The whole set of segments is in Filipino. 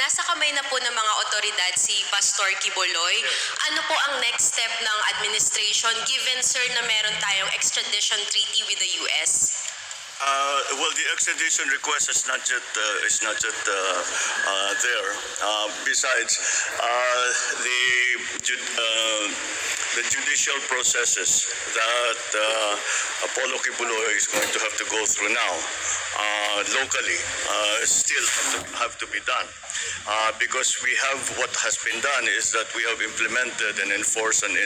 nasa kamay na po ng mga otoridad si Pastor Quiboloy. Ano po ang next step ng administration given, sir, na meron tayong extradition treaty with the US? Well, the extradition request is not yet there. Besides, the judicial processes that Apollo Quiboloy is going to have to go through now locally still have to be done. Because we have, what has been done is that we have implemented and enforced an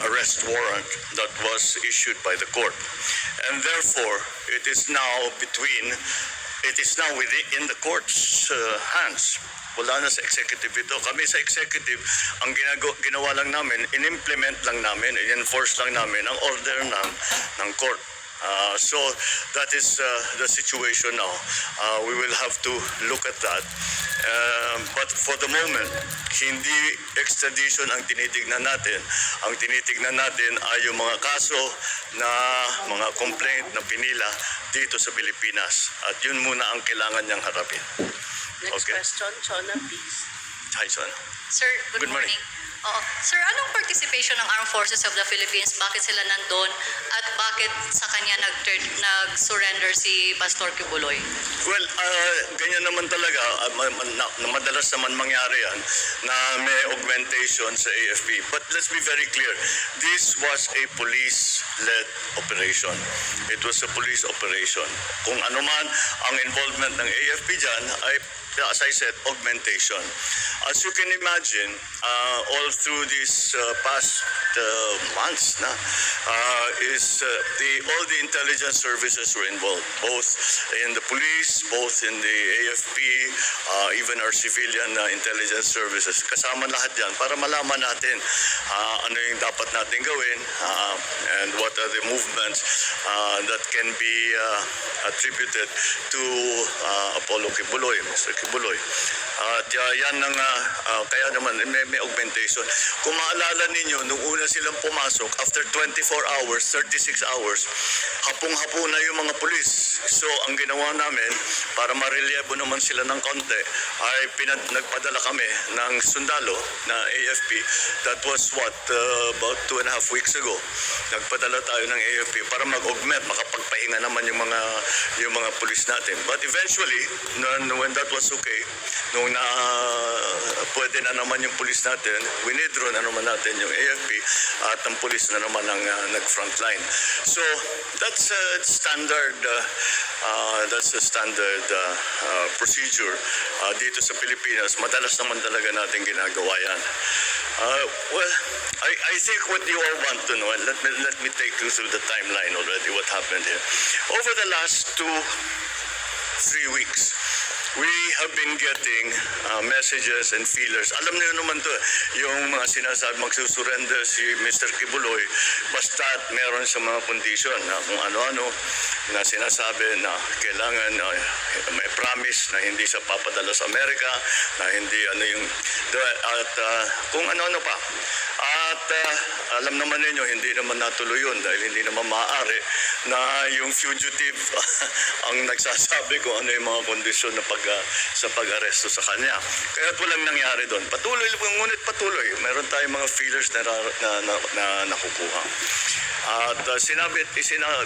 arrest warrant that was issued by the court. And therefore, it is now within the court's hands. Wala na sa executive ito. Kami sa executive, ang ginawa lang namin, in-implement lang namin, in-enforce lang namin ang order ng court. So that is the situation now. We will have to look at that. But for the moment, hindi extradition ang tinitignan natin. Ang tinitignan natin ay yung mga kaso na mga complaint na pinila dito sa Pilipinas. At yun muna ang kailangan niyang harapin. Next question, Chona, please. Hi, Chona. Sir, good morning. Oo. Sir, anong participation ng Armed Forces of the Philippines? Bakit sila nandun? At bakit sa kanya nag-surrender si Pastor Quiboloy? Well, ganyan naman talaga. Madalas naman mangyari yan na may augmentation sa AFP. But let's be very clear. This was a police-led operation. It was a police operation. Kung ano man ang involvement ng AFP dyan ay, as I said, augmentation. As you can imagine, all through these past months, all the intelligence services were involved, both in the police, both in the AFP, even our civilian intelligence services. Kasama lahat yan para malaman natin ano yung dapat natin gawin and what are the movements that can be attributed to Apollo Quiboloy, Mr. Quiboloy. At yan ang kaya naman may augmentation. Kung maalala ninyo, nung una silang pumasok, after 24 hours, 36 hours, hapong-hapo na yung mga pulis. So, ang ginawa namin, para marelyebo naman sila ng konti, ay nagpadala kami ng sundalo na AFP. That was about 2.5 weeks ago. Nagpadala tayo ng AFP para mag-augment, makapagpahinga naman yung mga pulis natin. But eventually, when that was okay, nung pwede na naman yung pulis natin, winidraw na naman natin yung AFP at ang pulis na naman ang nag-frontline. So that's a standard procedure dito sa Pilipinas. Madalas naman talaga natin ginagawa yan. Well, I think what you all want to know, and let me take you through the timeline already, what happened here. Over the last 2-3 weeks, we have been getting messages and feelers. Alam niyo naman to, yung mga sinasabi magsusurrender si Mr. Quiboloy basta meron sa mga condition na kung ano-ano na sinasabi na kailangan may promise na hindi sa papadala sa Amerika, na hindi at kung ano-ano pa. At alam naman ninyo, hindi naman natuloy yun dahil hindi naman maaari na yung fugitive ang nagsasabi kung ano yung mga kondisyon na sa pag-aresto sa kanya. Kaya walang nangyari doon. Patuloy, ngunit patuloy. Meron tayong mga feelers na nakukuha. At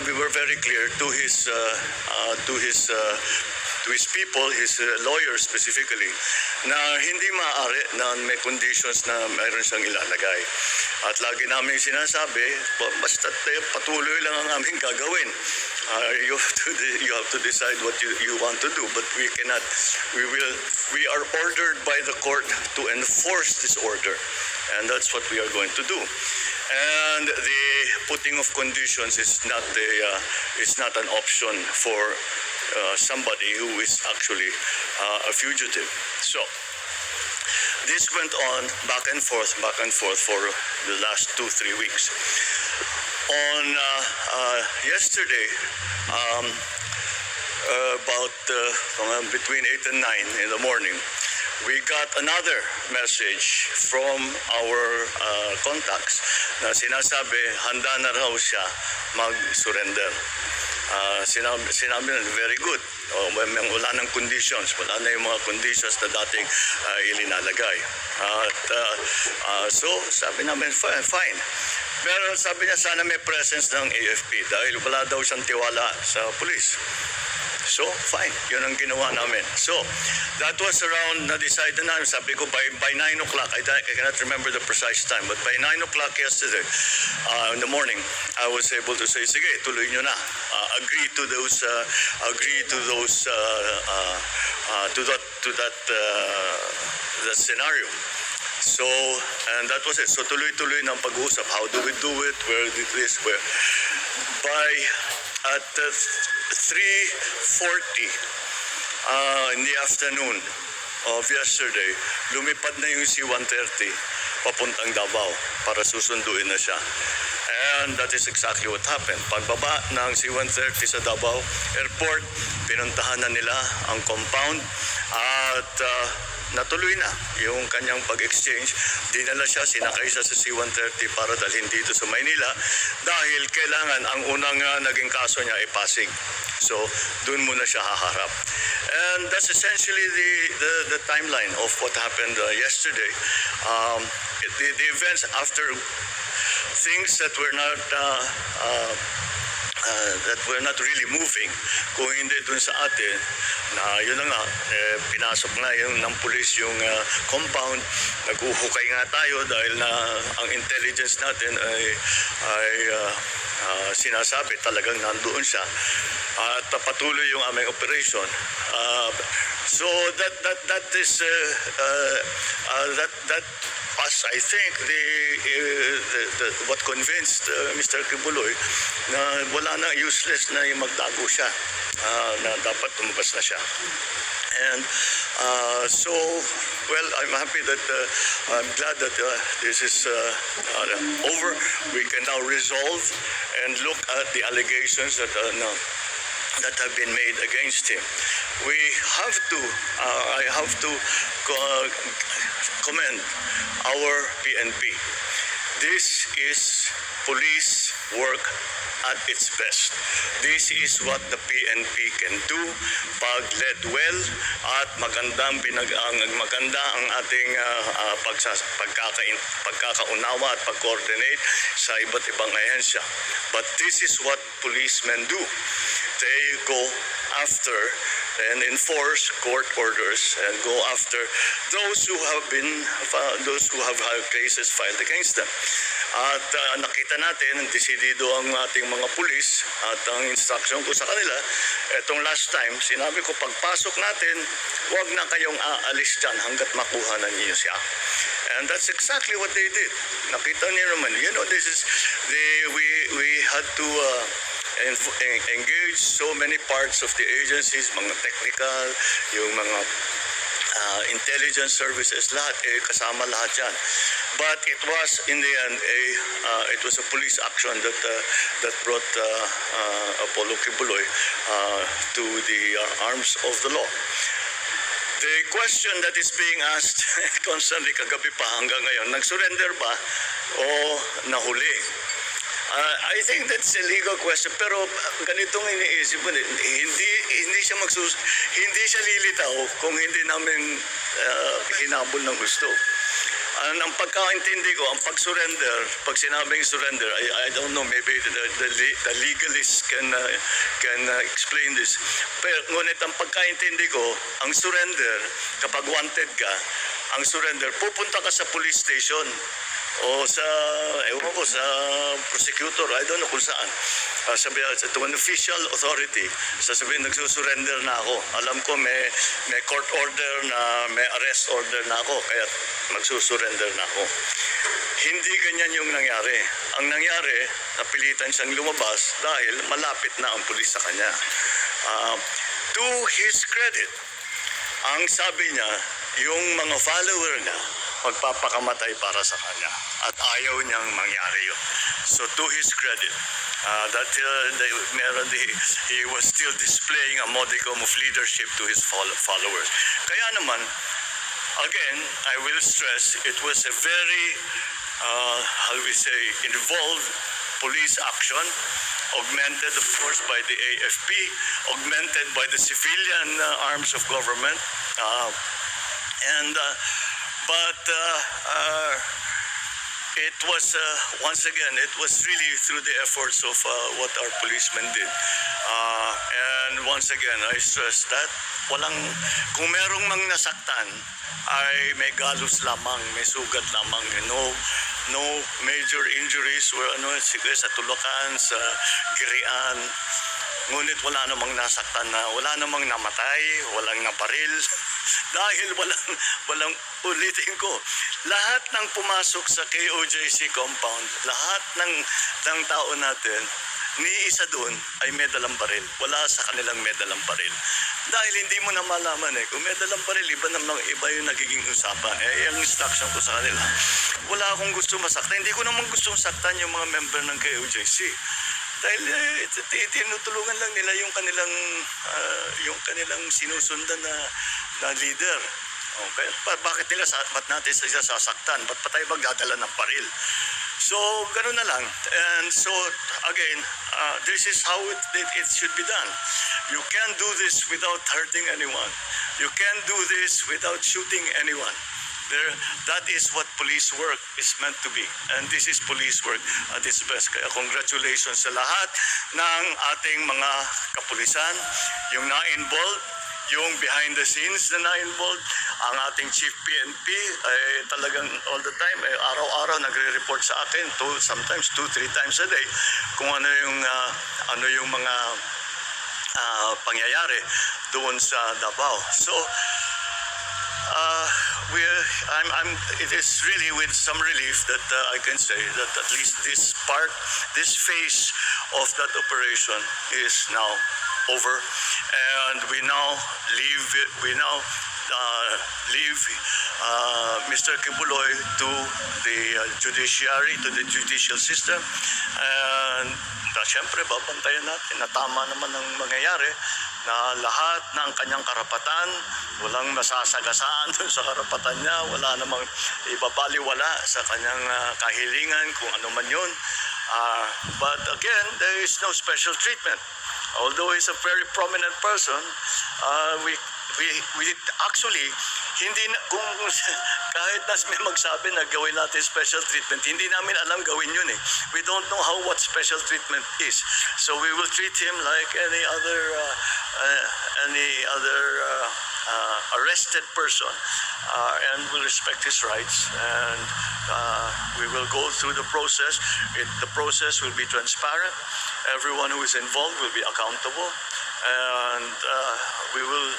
we were very clear to his people, his lawyers specifically, na hindi maaari na may conditions na mayroon siyang ilalagay. At lagi namin sinasabi, basta patuloy lang ang aming gagawin. You have to decide what you want to do, but we are ordered by the court to enforce this order, and that's what we are going to do. And the putting of conditions is not an option for somebody who is actually a fugitive. So this went on back and forth for the last 2-3 weeks. On yesterday, about between 8 and 9 in the morning, we got another message from our contacts na sinasabi handa na raw siya mag-surrender. sinabi na very good. Wala nang conditions, wala na yung mga conditions na dating ilinalagay. So sabi namin, fine. Pero sabi niya sana may presence ng AFP dahil wala daw siyang tiwala sa police. So, fine. Yun ang ginawa namin. So, that was around, na-decide na namin. Sabi ko, by 9 o'clock, I cannot remember the precise time, but by 9 o'clock yesterday, in the morning, I was able to say, sige, tuloy nyo na. Agree to that scenario. So, and that was it. So, tuloy-tuloy ng pag-uusap. How do we do it? Where did this? Where? At 3:40 in the afternoon of yesterday, lumipad na yung C-130 papuntang Davao para susunduin na siya. And that is exactly what happened. Pagbaba ng C-130 sa Davao Airport, pinuntahan na nila ang compound at natuloy na yung kanyang pag-exchange. Dinala siya, sinakay siya sa C-130 para dalhin dito sa Maynila dahil kailangan ang unang naging kaso niya ay Pasig. So, doon muna siya haharap. And that's essentially the timeline of what happened yesterday. The events after things that were not really moving, kung hindi dun sa atin na yun na nga, pinasok na yung ng pulis yung compound, naghuhukay nga tayo dahil na ang intelligence natin ay sinasabi talagang nandoon siya at patuloy yung aming operation. So that is that was, I think, what convinced Mr. Quiboloy na wala na, useless na yung magtago siya, na dapat tumabas na siya. And so, well, I'm happy that I'm glad that this is over. We can now resolve and look at the allegations that have been made against him. We have to, I have to commend our PNP. This is police work at its best. This is what the PNP can do pag led well at maganda ang ating pagkakaunawa at pag-coordinate sa iba't ibang ahensya. But this is what policemen do. They go after and enforce court orders and go after those who have cases filed against them. At nakita natin, desidido ang ating mga pulis at ang instruction ko sa kanila, etong last time, sinabi ko, pagpasok natin, huwag na kayong aalis dyan hanggat makuha na niyo siya. And that's exactly what they did. Nakita niyo naman, this is, we had to engage so many parts of the agencies, mga technical, yung mga intelligence services, lahat, kasama lahat yan. But it was, in the end, it was a police action that brought Apollo Quiboloy to the arms of the law. The question that is being asked constantly kagabi pa hanggang ngayon, nag-surrender ba o nahuli? I think that's a legal question, pero ganitong iniisip mo, hindi siya lilitaw kung hindi namin hinabol ng gusto. Ang pagkaintindi ko, ang pag-surrender, pag sinabing surrender, I don't know, maybe the legalists can explain this. Pero ngunit ang pagkaintindi ko, ang surrender, kapag wanted ka, ang surrender, pupunta ka sa police station o sa, ewan ko, sa prosecutor, I don't know kung saan. Sabihin, to an official authority, sasabihin, nagsusurrender na ako. Alam ko may court order na, may arrest order na ako, kaya magsusurrender na ako. Hindi ganyan yung nangyari. Ang nangyari, napilitan siyang lumabas dahil malapit na ang pulis sa kanya. To his credit, ang sabi niya, yung mga follower niya, magpapakamatay para sa kanya. At ayaw niyang mangyari yun. So to his credit, he was still displaying a modicum of leadership to his followers. Kaya naman, again, I will stress, it was a very, involved police action. augmented, of course, by the AFP, augmented by the civilian arms of government. It was, once again, it was really through the efforts of what our policemen did. And once again, I stress that kung merong mang nasaktan, ay may galos lamang, may sugat lamang. No major injuries were sige, sa tulakan, sa girian. Ngunit wala namang nasaktan na, wala namang namatay, walang naparil. Dahil walang ulitin ko, lahat ng pumasok sa KOJC compound, lahat ng tao natin, ni isa doon ay may dalang baril. Wala sa kanilang may dalang baril. Dahil hindi mo na malaman kung may dalang baril, iba yung nagiging usapan. Yung instruction ko sa kanila, wala akong gusto masaktan. Hindi ko naman gusto saktan yung mga member ng KOJC. Dahil tinutulungan lang nila yung kanilang sinusundan na leader. Okay? Bakit natin sila sasaktan? Ba't pa tayo magdadala ng paril? So, ganun na lang. And so, again, this is how it should be done. You can't do this without hurting anyone. You can't do this without shooting anyone. That is what police work is meant to be. And this is police work at its best. Kaya congratulations sa lahat ng ating mga kapulisan, yung na-involved, yung behind the scenes na na-involved, ang ating chief PNP ay talagang all the time, araw-araw nagre-report sa akin, sometimes 2-3 times a day, kung ano yung mga pangyayari doon sa Davao. So, it is really with some relief that I can say that at least this phase of that operation is now over, and we now leave Mr. Quiboloy to the judiciary, to the judicial system, and siyempre babantayan natin na tama naman ang mangyayari, na lahat ng kanyang karapatan, walang masasagasaan dun sa karapatan niya, wala namang ibabaliwala sa kanyang kahilingan kung ano man yun. But again, there is no special treatment. Although he's a very prominent person, we actually, hindi na, kung kahit may magsabi na gawin natin special treatment, hindi namin alam gawin yun We don't know what special treatment is. So we will treat him like any other arrested person, and will respect his rights, and we will go through the process. The process will be transparent. Everyone who is involved will be accountable, and we will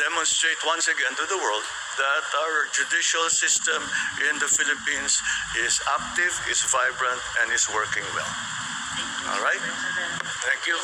demonstrate once again to the world that our judicial system in the Philippines is active, is vibrant, and is working well. All right? Thank you.